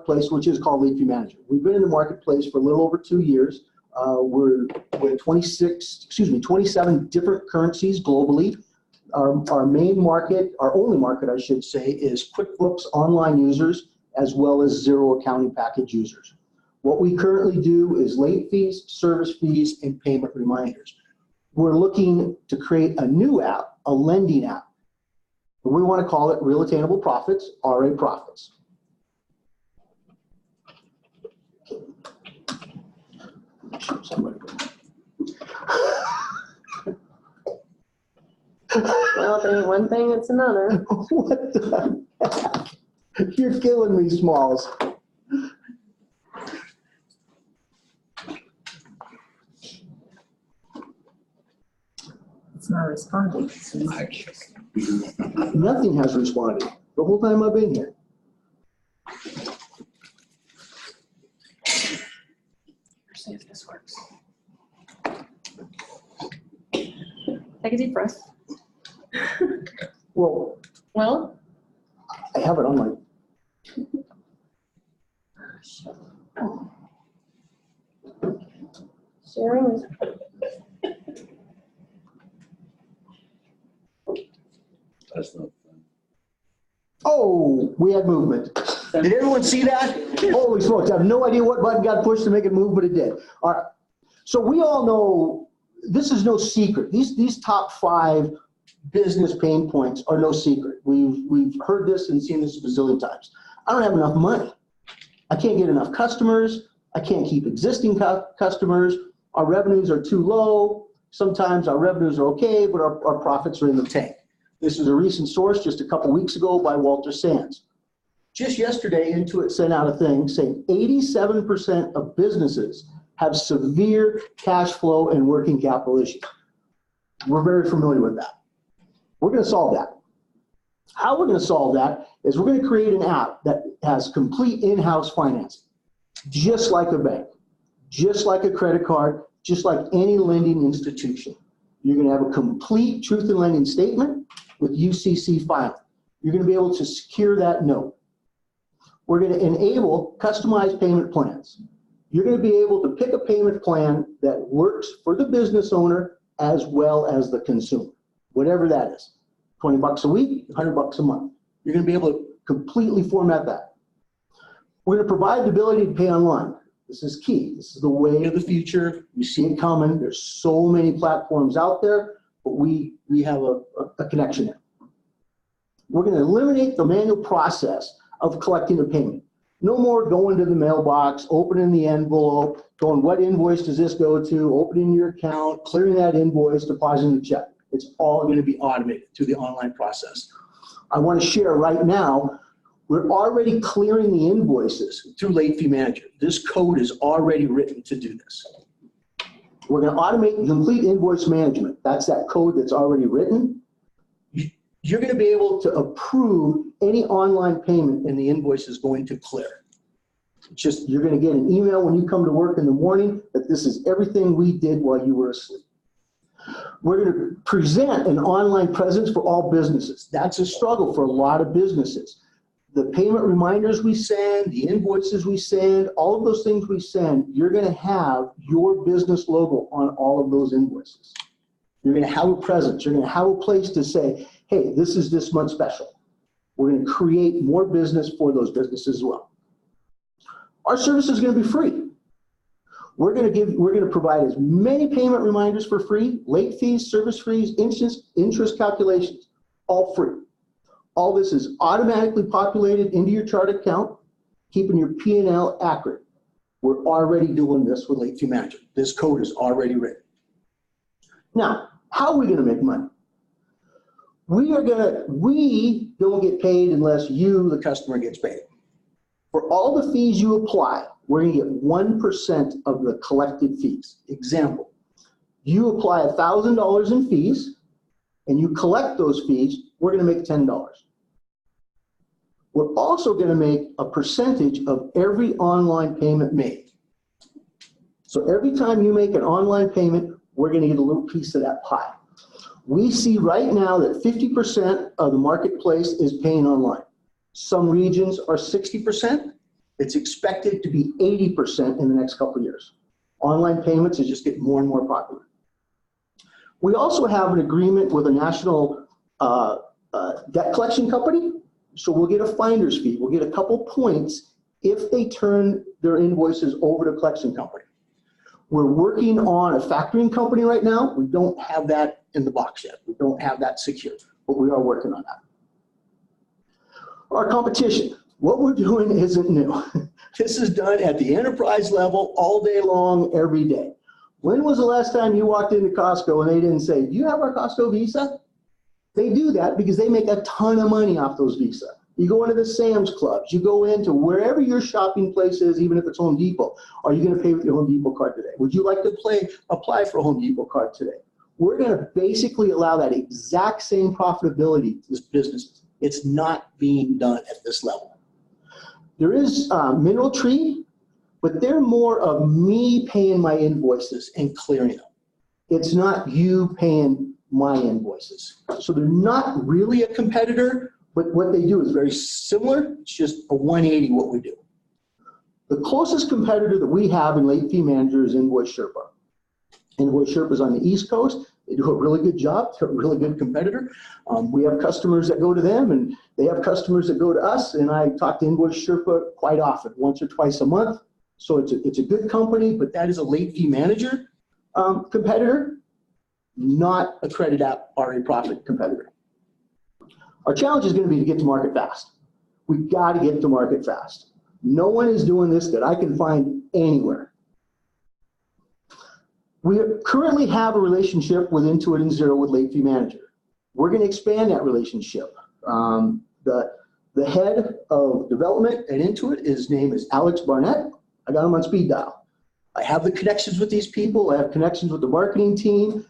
marketplace, which is called Late Fee Management. We've been in the marketplace for a little over 2 years. We're in 27 different currencies globally. Our main market, our only market, I should say, is QuickBooks Online users as well as Zero Accounting Package users. What we currently do is late fees, service fees, and payment reminders. We're looking to create a new app, a lending app. We want to call it Real Attainable Profits, RA Profits. Well, if it ain't one thing, it's another. What the heck? You're killing me, Smalls. It's not responding. Nothing has responded the whole time I've been here. See if this works. Take a deep breath. Well, I have it on my. Sharing is. That's not fun. Oh, we had movement. Did everyone see that? Holy smokes, I have no idea what button got pushed to make it move, but it did. All right. So we all know this is no secret. These top 5 business pain points are no secret. We've heard this and seen this a bazillion times. I don't have enough money. I can't get enough customers. I can't keep existing customers. Our revenues are too low. Sometimes our revenues are okay, but our profits are in the tank. This is a recent source just a couple weeks ago by Walter Sands. Just yesterday, Intuit sent out a thing saying 87% of businesses have severe cash flow and working capital issues. We're very familiar with that. We're going to solve that. How we're going to solve that is we're going to create an app that has complete in-house financing, just like a bank, just like a credit card, just like any lending institution. You're going to have a complete truth in lending statement with UCC filing. You're going to be able to secure that note. We're going to enable customized payment plans. You're going to be able to pick a payment plan that works for the business owner as well as the consumer, whatever that is. 20 bucks a week, 100 bucks a month. You're going to be able to completely format that. We're going to provide the ability to pay online. This is key. This is the way of the future. We see it coming. There's so many platforms out there, but we have a connection there. We're going to eliminate the manual process of collecting a payment. No more going to the mailbox, opening the envelope, going, what invoice does this go to, opening your account, clearing that invoice, depositing the check. It's all going to be automated through the online process. I want to share right now, we're already clearing the invoices through Late Fee Manager. This code is already written to do this. We're going to automate complete invoice management. That's that code that's already written. You're going to be able to approve any online payment and the invoice is going to clear. Just, you're going to get an email when you come to work in the morning that this is everything we did while you were asleep. We're going to present an online presence for all businesses. That's a struggle for a lot of businesses. The payment reminders we send, the invoices we send, all of those things we send, you're going to have your business logo on all of those invoices. You're going to have a presence. You're going to have a place to say, hey, this is this month's special. We're going to create more business for those businesses as well. Our service is going to be free. We're going to provide as many payment reminders for free, late fees, service fees, interest calculations, all free. All this is automatically populated into your chart account, keeping your P&L accurate. We're already doing this with Late Fee Manager. This code is already written. Now, how are we going to make money? We don't get paid unless you, the customer, gets paid. For all the fees you apply, we're going to get 1% of the collected fees. Example, you apply $1,000 in fees and you collect those fees, we're going to make $10. We're also going to make a percentage of every online payment made. So every time you make an online payment, we're going to get a little piece of that pie. We see right now that 50% of the marketplace is paying online. Some regions are 60%, It's expected to be 80% in the next couple of years. Online payments is just getting more and more popular. We also have an agreement with a national debt collection company. So we'll get a finder's fee. We'll get a couple points if they turn their invoices over to collection company. We're working on a factoring company right now. We don't have that in the box yet. We don't have that secured, but we are working on that. Our competition. What we're doing isn't new. This is done at the enterprise level all day long, every day. When was the last time you walked into Costco and they didn't say, do you have our Costco Visa? They do that because they make a ton of money off those Visa. You go into the Sam's Clubs, you go into wherever your shopping place is, even if it's Home Depot. Are you going to pay with your Home Depot card today? Would you like to apply for a Home Depot card today? We're going to basically allow that exact same profitability to this business. It's not being done at this level. There is Mineral Tree, but they're more of me paying my invoices and clearing them. It's not you paying my invoices. So they're not really a competitor, but what they do is very similar. It's just a 180 what we do. The closest competitor that we have in late fee manager is Invoice Sherpa. Invoice Sherpa is on the East Coast. They do a really good job. They're a really good competitor. We have customers that go to them, and they have customers that go to us, and I talk to Invoice Sherpa quite often, once or twice a month. So it's a good company, but that is a late fee manager competitor, not a credit app RA Profit competitor. Our challenge is going to be to get to market fast. We've got to get to market fast. No one is doing this that I can find anywhere. We currently have a relationship with Intuit and Xero with Late Fee Manager. We're going to expand that relationship. The head of development at Intuit, his name is Alex Barnett. I got him on speed dial. I have the connections with these people. I have connections with the marketing team.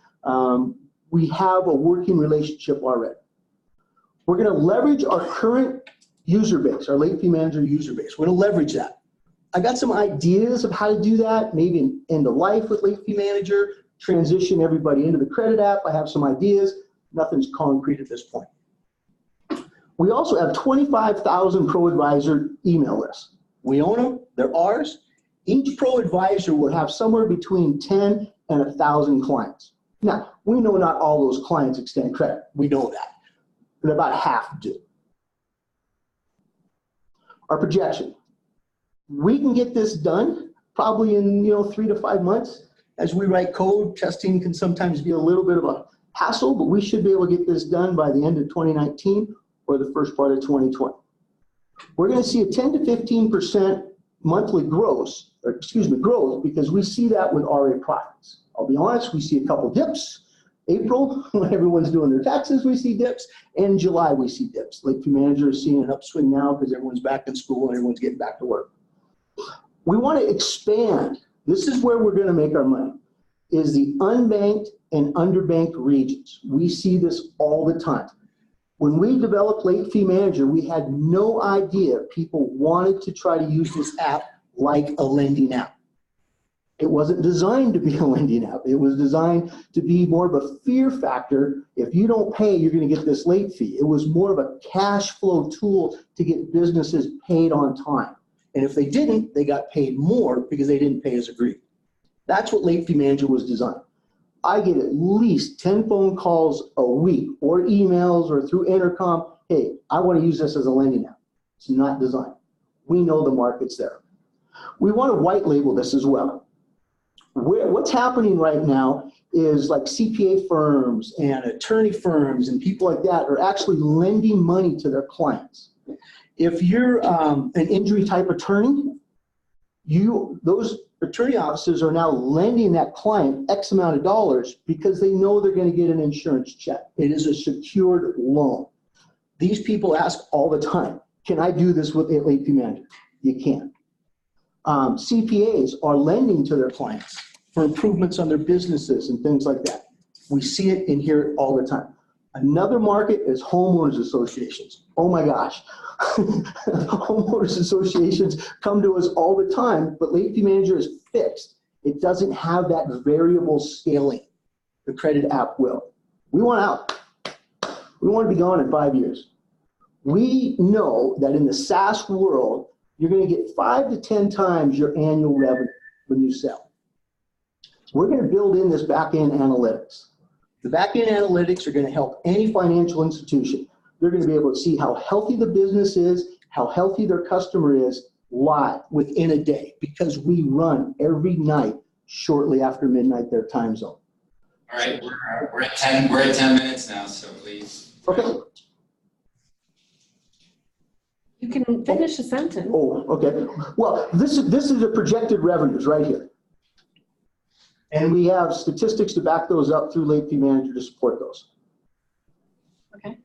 We have a working relationship already. We're going to leverage our current user base, our late fee manager user base. We're going to leverage that. I got some ideas of how to do that, maybe an end of life with late fee manager, transition everybody into the credit app. I have some ideas. Nothing's concrete at this point. We also have 25,000 Pro Advisor email lists. We own them. They're ours. Each Pro Advisor will have somewhere between 10 and 1,000 clients. Now, we know not all those clients extend credit. We know that. And about half do. Our projection. We can get this done probably in 3 to 5 months. As we write code, testing can sometimes be a little bit of a hassle, but we should be able to get this done by the end of 2019 or the first part of 2020. We're going to see a 10 to 15% monthly growth because we see that with RA profits. I'll be honest, we see a couple dips. April, when everyone's doing their taxes, we see dips. And July, we see dips. Late fee manager is seeing an upswing now because everyone's back in school and everyone's getting back to work. We want to expand. This is where we're going to make our money, is the unbanked and underbanked regions. We see this all the time. When we developed Late Fee Manager, we had no idea people wanted to try to use this app like a lending app. It wasn't designed to be a lending app. It was designed to be more of a fear factor. If you don't pay, you're going to get this late fee. It was more of a cash flow tool to get businesses paid on time. And if they didn't, they got paid more because they didn't pay as agreed. That's what Late Fee Manager was designed. I get at least 10 phone calls a week or emails or through intercom. Hey, I want to use this as a lending app. It's not designed. We know the market's there. We want to white label this as well. What's happening right now is like CPA firms and attorney firms and people like that are actually lending money to their clients. If you're an injury type attorney, those attorney offices are now lending that client X amount of dollars because they know they're going to get an insurance check. It is a secured loan. These people ask all the time, can I do this with a late fee manager? You can. CPAs are lending to their clients for improvements on their businesses and things like that. We see it and hear it all the time. Another market is homeowners associations. Oh my gosh. Homeowners associations come to us all the time, but Late Fee Manager is fixed. It doesn't have that variable scaling. The credit app will. We want out. We want to be gone in 5 years. We know that in the SaaS world, you're going to get 5 to 10 times your annual revenue when you sell. We're going to build in this back-end analytics. The back-end analytics are going to help any financial institution. They're going to be able to see how healthy the business is, how healthy their customer is live within a day, because we run every night shortly after midnight their time zone. All right, we're at 10 minutes now, so please. Okay. You can finish a sentence. Oh, okay. Well, this is the projected revenues right here. And we have statistics to back those up through late fee manager to support those. Okay.